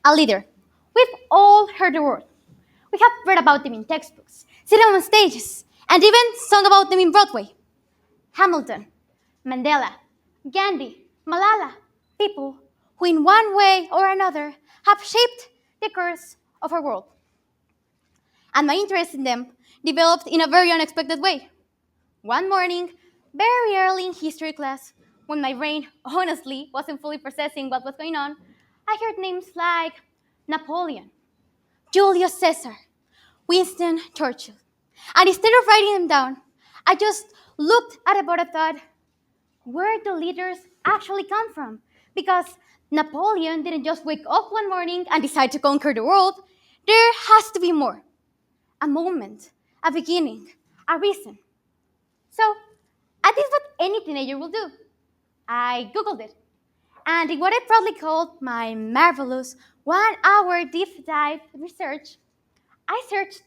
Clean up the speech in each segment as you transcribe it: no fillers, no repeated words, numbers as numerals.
a leader. We've all heard the word. We have read about them in textbooks, seen them on stages, and even sung about them in Broadway. Hamilton, Mandela, Gandhi, Malala, people who in one way or another have shaped the course of our world. And my interest in them developed in a very unexpected way. One morning, very early in history class, when my brain honestly wasn't fully processing what was going on, I heard names like Napoleon, Julius Caesar, Winston Churchill. And instead of writing them down, I just looked at the board and thought, where do leaders actually come from? Because Napoleon didn't just wake up one morning and decide to conquer the world. There has to be more. A moment, a beginning, a reason. So I did what any teenager will do. I Googled it. And in what I proudly called my marvelous 1 hour deep dive research, I searched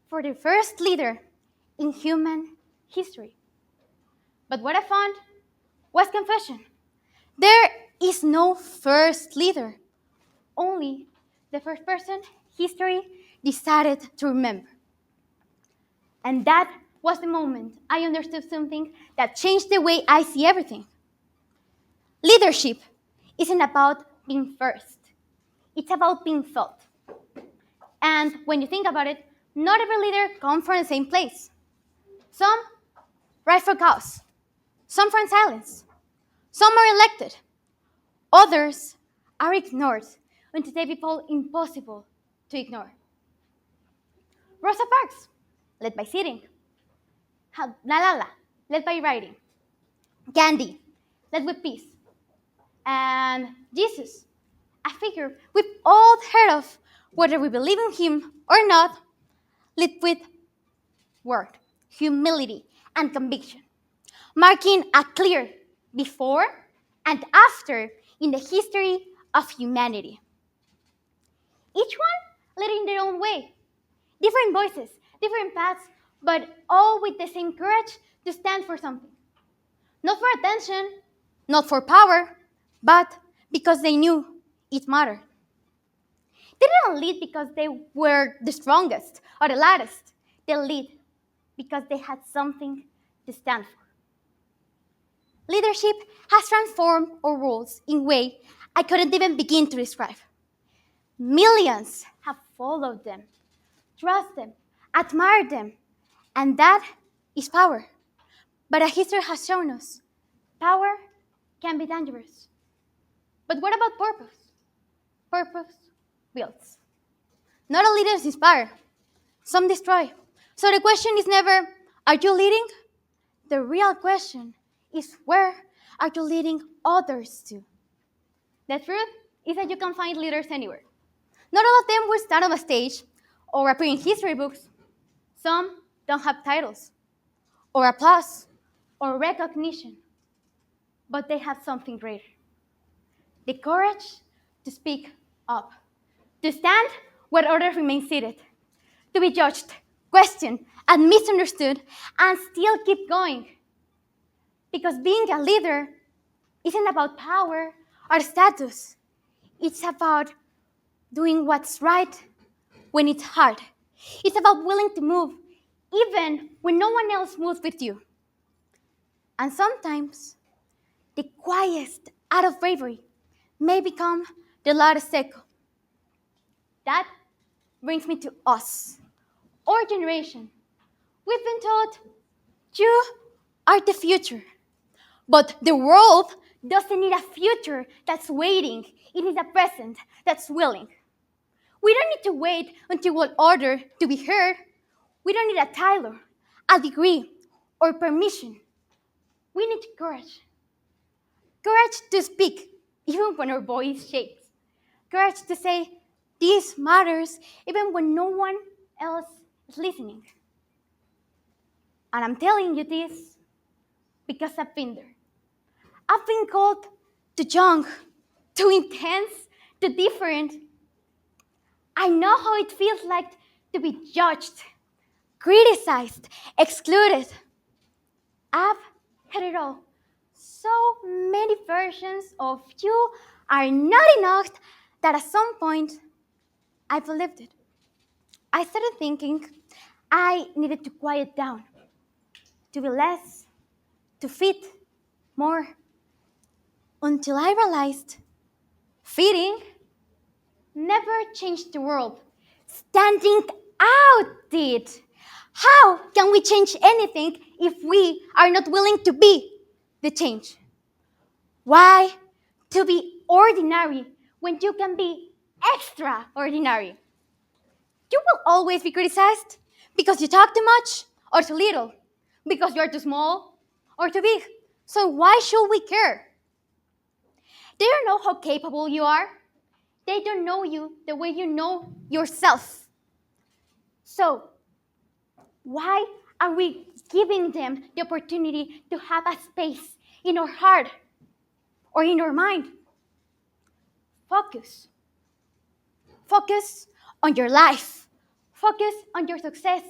for the first leader in human history. But what I found was confusion. There is no first leader, only the first person history decided to remember. And that was the moment I understood something that changed the way I see everything. Leadership isn't about being first, it's about being felt. And when you think about it, not every leader comes from the same place. Some rise for cause, some from silence, some are elected, others are ignored until they become impossible to ignore. Rosa Parks, led by sitting. Malala, led by writing. Gandhi, led with peace. And Jesus, a figure we've all heard of, whether we believe in him or not, led with word, humility, and conviction, marking a clear before and after in the history of humanity. Each one led in their own way, different voices, different paths, but all with the same courage to stand for something. Not for attention, not for power, but because they knew it mattered. They didn't lead because they were the strongest or the loudest. They lead because they had something to stand for. Leadership has transformed our worlds in ways I couldn't even begin to describe. Millions have followed them, trust them, admire them, and that is power. But as history has shown us, power can be dangerous. But what about purpose? Purpose builds. Not all leaders inspire, some destroy. So the question is never, are you leading? The real question is, where are you leading others to? The truth is that you can find leaders anywhere. Not all of them will stand on a stage or appear in history books. Some don't have titles, or applause, or recognition, but they have something greater. The courage to speak up, to stand where others remain seated, to be judged, questioned, and misunderstood, and still keep going. Because being a leader isn't about power or status. It's about doing what's right when it's hard. It's about willing to move, even when no one else moves with you. And sometimes, the quietest act of bravery may become the loudest echo. That brings me to us, our generation. We've been taught, you are the future. But the world doesn't need a future that's waiting. It needs a present that's willing. We don't need to wait until we're ordered to be heard. We don't need a title, a degree, or permission. We need courage. Courage to speak, even when our voice shakes. Courage to say, this matters, even when no one else is listening. And I'm telling you this because I've been there. I've been called too young, too intense, too different. I know how it feels like to be judged, criticized, excluded. I've had it all. So many versions of you are not enough that at some point I believed it. I started thinking I needed to quiet down, to be less, to fit more, until I realized fitting never changed the world. Standing out did. How can we change anything if we are not willing to be the change? Why to be ordinary when you can be extraordinary? You will always be criticized because you talk too much or too little, because you're too small or too big. So why should we care? They don't know how capable you are. They don't know you the way you know yourself. So why are we giving them the opportunity to have a space in our heart or in our mind? Focus. Focus on your life. Focus on your success.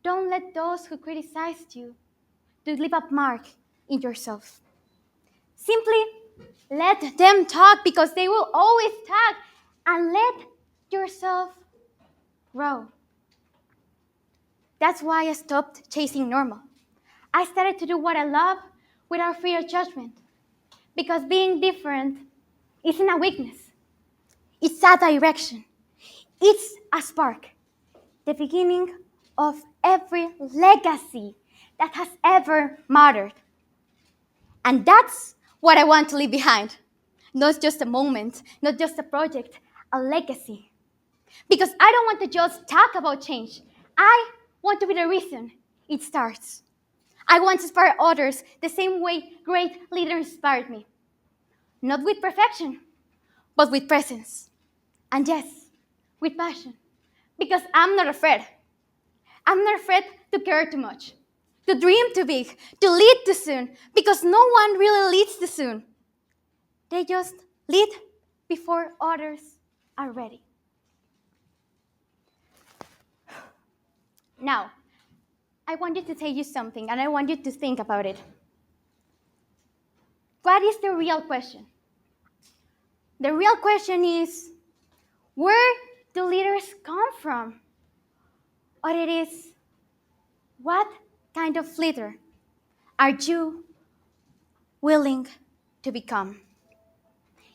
Don't let those who criticized you to leave a mark in yourself. Simply let them talk because they will always talk, and let yourself grow. That's why I stopped chasing normal. I started to do what I love without fear of judgment. Because being different isn't a weakness, it's a direction, it's a spark, the beginning of every legacy that has ever mattered. And that's what I want to leave behind. Not just a moment, not just a project, a legacy. Because I don't want to just talk about change. I want to be the reason it starts. I want to inspire others the same way great leaders inspired me. Not with perfection, but with presence. And yes, with passion. Because I'm not afraid. I'm not afraid to care too much, to dream too big, to lead too soon, because no one really leads too soon. They just lead before others are ready. Now, I want you to tell you something, and I want you to think about it. What is the real question? The real question is, where do leaders come from? Or it is, what kind of leader are you willing to become?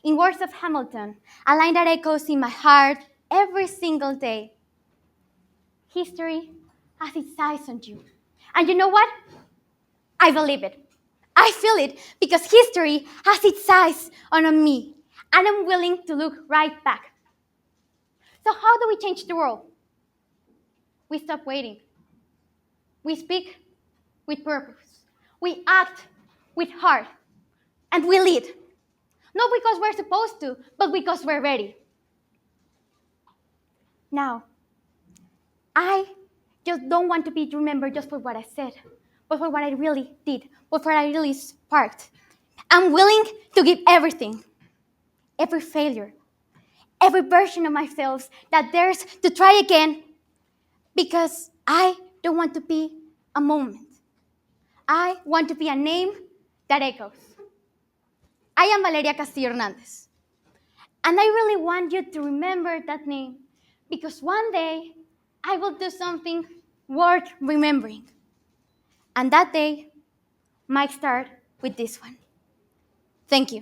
In words of Hamilton, a line that echoes in my heart every single day, history has its eyes on you. And you know what? I believe it. I feel it because history has its eyes on me, and I'm willing to look right back. So how do we change the world? We stop waiting. We speak with purpose. We act with heart. And we lead. Not because we're supposed to, but because we're ready. Now, I just don't want to be remembered just for what I said, but for what I really did, but for what I really sparked. I'm willing to give everything, every failure, every version of myself that dares to try again, because I don't want to be a moment. I want to be a name that echoes. I am Valeria Castillo Hernández. And I really want you to remember that name, because one day I will do something worth remembering. And that day might start with this one. Thank you.